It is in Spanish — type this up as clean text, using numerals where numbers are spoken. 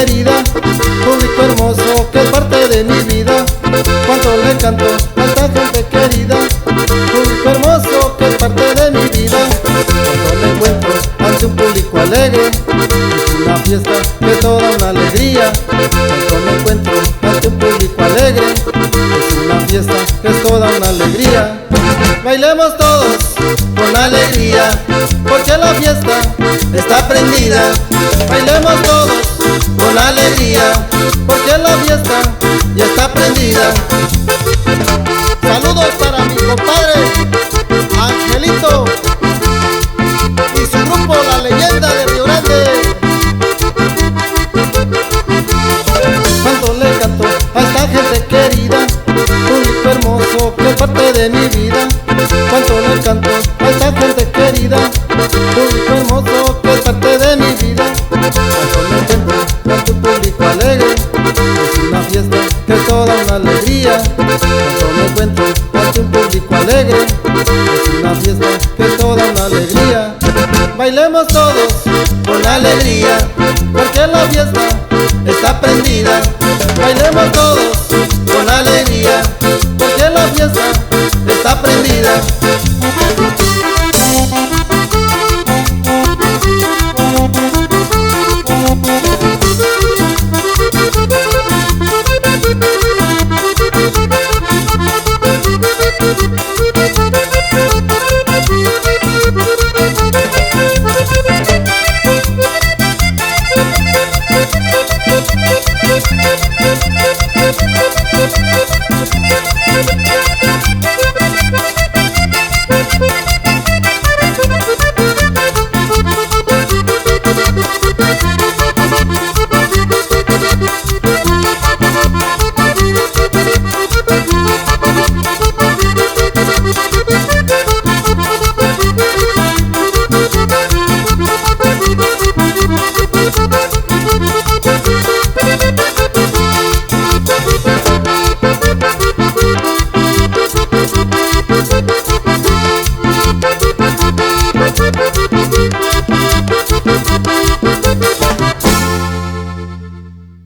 querida, público hermoso que es parte de mi vida. Cuánto le canto a esta gente querida, público hermoso que es parte de mi vida. Cuando me encuentro ante un público alegre, es una fiesta que es toda una alegría. Cuando me encuentro ante un público alegre, es una fiesta que es toda una alegría. Bailemos todos con alegría, porque la fiesta está prendida. Bailemos todos con alegría, porque la fiesta ya está prendida. Saludos para mi compadre Angelito y su grupo La Leyenda de Río Grande. Cuando le canto a esta gente querida, público hermoso que es parte de mi vida. Cuando le canto a esta gente querida, público hermoso que es parte de mi vida. Cuando me encuentro ante un público alegre, es una fiesta que es toda una alegría. Cuando me encuentro ante un público alegre, es una fiesta que es toda una alegría. Bailemos todos con alegría, porque la fiesta está prendida. Bailemos